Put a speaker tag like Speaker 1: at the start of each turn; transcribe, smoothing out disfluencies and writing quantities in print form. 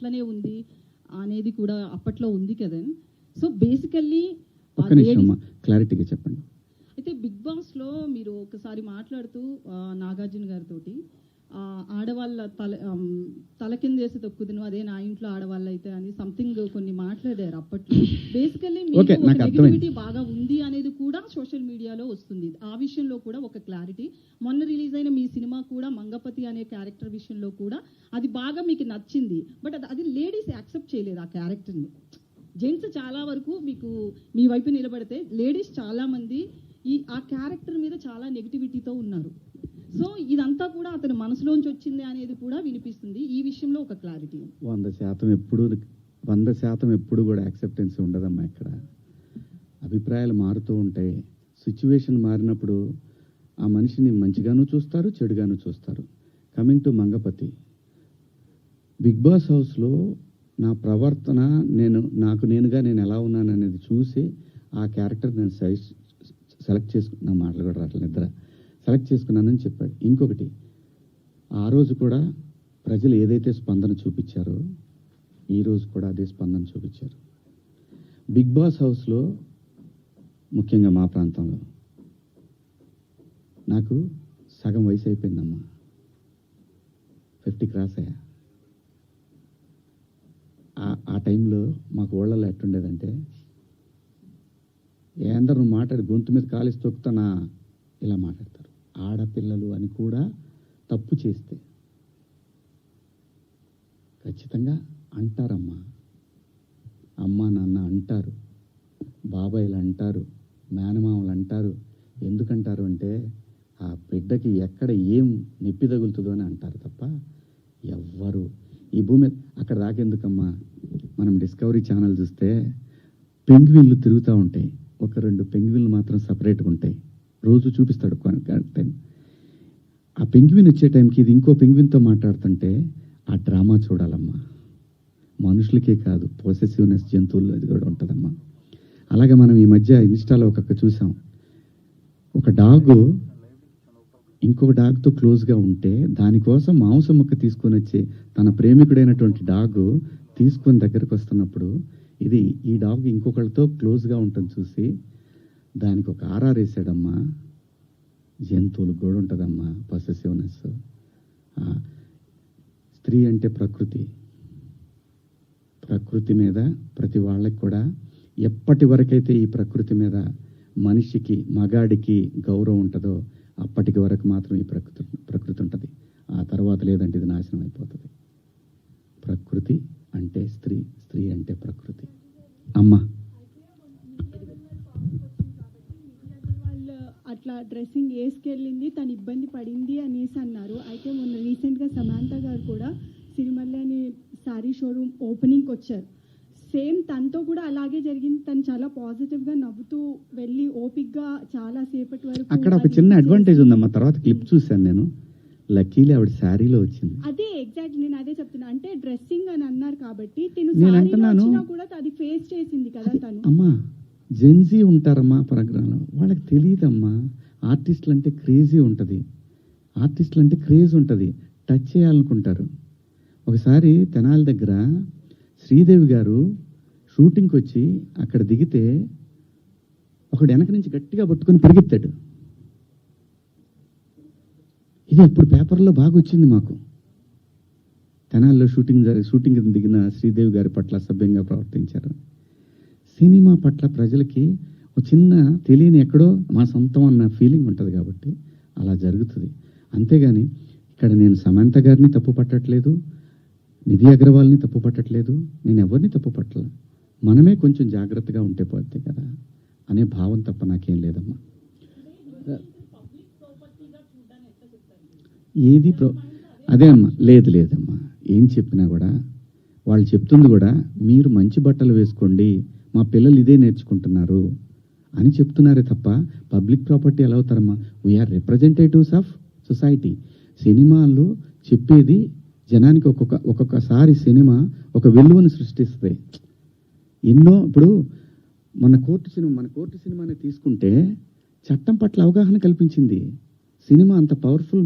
Speaker 1: అట్లనే ఉంది అనేది కూడా అప్పట్లో ఉంది కదా. సో బేసికల్లీ
Speaker 2: క్లారిటీగా చెప్పండి.
Speaker 1: అయితే బిగ్ బాస్లో మీరు ఒకసారి మాట్లాడుతూ నాగార్జున గారితో ఆడవాళ్ళ తల కింద వేసి తొక్కుదును అదే నా ఇంట్లో ఆడవాళ్ళు అయితే అని సంథింగ్ కొన్ని మాట్లాడారు అప్పట్లో. బేసికల్లీ నెగిటివిటీ బాగా ఉంది అనేది కూడా సోషల్ మీడియాలో వస్తుంది. ఆ విషయంలో కూడా ఒక క్లారిటీ. మొన్న రిలీజ్ అయిన మీ సినిమా కూడా మంగపతి అనే క్యారెక్టర్ విషయంలో కూడా అది బాగా మీకు నచ్చింది. బట్ అది లేడీస్ యాక్సెప్ట్ చేయలేదు ఆ క్యారెక్టర్ని. జెంట్స్ చాలా వరకు మీకు మీ వైపు నిలబడితే లేడీస్ చాలామంది ఆ క్యారెక్టర్ మీద చాలా నెగిటివిటీతో ఉన్నారు. సో ఇదంతా కూడా అతని మనసులోంచి వచ్చింది అనేది కూడా వినిపిస్తుంది. ఈ విషయంలో ఒక క్లారిటీ.
Speaker 2: 100% ఎప్పుడు కూడా యాక్సెప్టెన్స్ ఉండదమ్మా. ఇక్కడ అభిప్రాయాలు మారుతూ ఉంటాయి. సిచ్యువేషన్ మారినప్పుడు ఆ మనిషిని మంచిగాను చూస్తారు, చెడుగాను చూస్తారు. Coming to Mangapathi, Bigg Boss హౌస్లో నా ప్రవర్తన నేనుగా నేను ఎలా ఉన్నాను అనేది చూసి ఆ క్యారెక్టర్ నేను సెలెక్ట్ చేసుకున్న మాటలు కూడా రావట్లేదు, నిద్ర సెలెక్ట్ చేసుకున్నానని చెప్పాడు. ఇంకొకటి, ఆ రోజు కూడా ప్రజలు ఏదైతే స్పందన చూపించారో ఈరోజు కూడా అదే స్పందన చూపించారు. బిగ్ బాస్ హౌస్లో ముఖ్యంగా మా ప్రాంతంలో నాకు సగం వయసు అయిపోయిందమ్మా. 50 క్రాస్ అయ్యా. ఆ టైంలో మాకు ఊళ్ళలో ఎట్టుండేదంటే, ఏందరూ మాట్లాడి గొంతు మీద కాలిసి తొక్కుతానా ఇలా మాట్లాడతారు. ఆడపిల్లలు అని కూడా తప్పు చేస్తే ఖచ్చితంగా అంటారమ్మా. అమ్మ నాన్న అంటారు, బాబాయిలు అంటారు, మేనమామలు అంటారు. ఎందుకంటారు అంటే ఆ బిడ్డకి ఎక్కడ ఏం నొప్పి తగులుతుందో అని అంటారు తప్ప ఎవ్వరు ఈ భూమి అక్కడ దాకెందుకమ్మా. మనం డిస్కవరీ ఛానల్ చూస్తే పెంగ్విన్లు తిరుగుతూ ఉంటాయి. 1-2 పెంగ్విన్లు మాత్రం సపరేట్గా ఉంటాయి. రోజు చూపిస్తాడు టైం. ఆ పెంగ్విన్ వచ్చే టైంకి ఇది ఇంకో పెంగ్విన్తో మాట్లాడుతుంటే ఆ డ్రామా చూడాలమ్మా. మనుషులకే కాదు, పొసెసివ్నెస్ జంతువుల్లో అది కూడా ఉంటుందమ్మా. అలాగే మనం ఈ మధ్య ఇన్స్టాలో చూసాం, ఒక డాగు ఇంకొక డాగ్తో క్లోజ్గా ఉంటే దానికోసం మాంసం ముక్క తీసుకొని వచ్చి తన ప్రేమికుడైనటువంటి డాగు తీసుకొని దగ్గరకు వస్తున్నప్పుడు ఈ డాగ్ ఇంకొకరితో క్లోజ్గా ఉంటుంది చూసి దానికి ఒక ఆర్ఆర్ వేసాడమ్మా. జంతువులు కూడా ఉంటుందమ్మా పొసెసివ్నెస్. స్త్రీ అంటే ప్రకృతి మీద ప్రతి వాళ్ళకి కూడా ఎప్పటి వరకైతే ఈ ప్రకృతి మీద మనిషికి మగాడికి గౌరవం ఉంటుందో అప్పటికి వరకు మాత్రం ఈ ప్రకృతి ఉంటుంది. ఆ తర్వాత లేదంటే ఇది నాశనం అయిపోతుంది. ప్రకృతి అంటే స్త్రీ, స్త్రీ అంటే ప్రకృతి. అమ్మ
Speaker 3: అట్లా డ్రెస్సింగ్ వేసుకెళ్ళింది, తను ఇబ్బంది పడింది అనేసి అన్నారు. అయితే మొన్న రీసెంట్గా సమాంత గారు కూడా సిరిమల్లె అనే శారీ షోరూమ్ ఓపెనింగ్కి వచ్చారు. సేమ్ తనతో కూడా అలాగే జరిగింది. తను చాలా పాజిటివ్గా నవ్వుతూ వెళ్ళి ఓపిక్గా చాలా సేపటి వరకు.
Speaker 2: అక్కడ ఒక చిన్న అడ్వాంటేజ్ ఉందమ్మా. తర్వాత క్లిప్ చూశాను నేను, లక్కీలీ ఆవిడ శారీలో వచ్చింది.
Speaker 3: అదే ఎగ్జాక్ట్ నేను అదే చెప్తున్నా. అంటే డ్రెస్సింగ్ అని అన్నారు కాబట్టి నేను కూడా అది ఫేస్ చేసింది కదా తను.
Speaker 2: అమ్మా జెన్జీ ఉంటారమ్మా ప్రోగ్రాంలో, వాళ్ళకి తెలియదమ్మా. ఆర్టిస్టులు అంటే క్రేజీ ఉంటుంది, ఆర్టిస్టులు అంటే క్రేజ్ ఉంటుంది, టచ్ చేయాలనుకుంటారు. ఒకసారి తెనాలి దగ్గర శ్రీదేవి గారు షూటింగ్కి వచ్చి అక్కడ దిగితే ఒకడు వెనక నుంచి గట్టిగా పట్టుకొని పరిగెత్తాడు. ఇది ఇప్పుడు పేపర్లో బాగా వచ్చింది మాకు. తెనాలిలో షూటింగ్ దిగిన శ్రీదేవి గారి పట్ల అసభ్యంగా ప్రవర్తించారు. సినిమా పట్ల ప్రజలకి ఒక చిన్న తెలియని ఎక్కడో మా సొంతం అన్న ఫీలింగ్ ఉంటుంది కాబట్టి అలా జరుగుతుంది. అంతేగాని ఇక్కడ నేను సమంత గారిని తప్పు పట్టట్లేదు, నిధి అగర్వాల్ని తప్పు పట్టట్లేదు, నేను ఎవరిని తప్పు పట్టలే. మనమే కొంచెం జాగ్రత్తగా ఉంటే పోతే కదా అనే భావం తప్ప నాకేం లేదమ్మా. అదే అమ్మా, లేదమ్మా. ఏం చెప్పినా కూడా వాళ్ళు చెప్తుంది కూడా మీరు మంచి బట్టలు వేసుకోండి, మా పిల్లలు ఇదే నేర్చుకుంటున్నారు అని చెప్తున్నారే తప్ప పబ్లిక్ ప్రాపర్టీ ఎలా అవుతారమ్మా? We are representatives of society. సినిమాల్లో చెప్పేది జనానికి ఒక్కొక్కసారి సినిమా ఒక విలువను సృష్టిస్తుంది. ఇప్పుడు మన కోర్టు సినిమాని తీసుకుంటే చట్టం పట్ల అవగాహన కల్పించింది. సినిమా అంత పవర్ఫుల్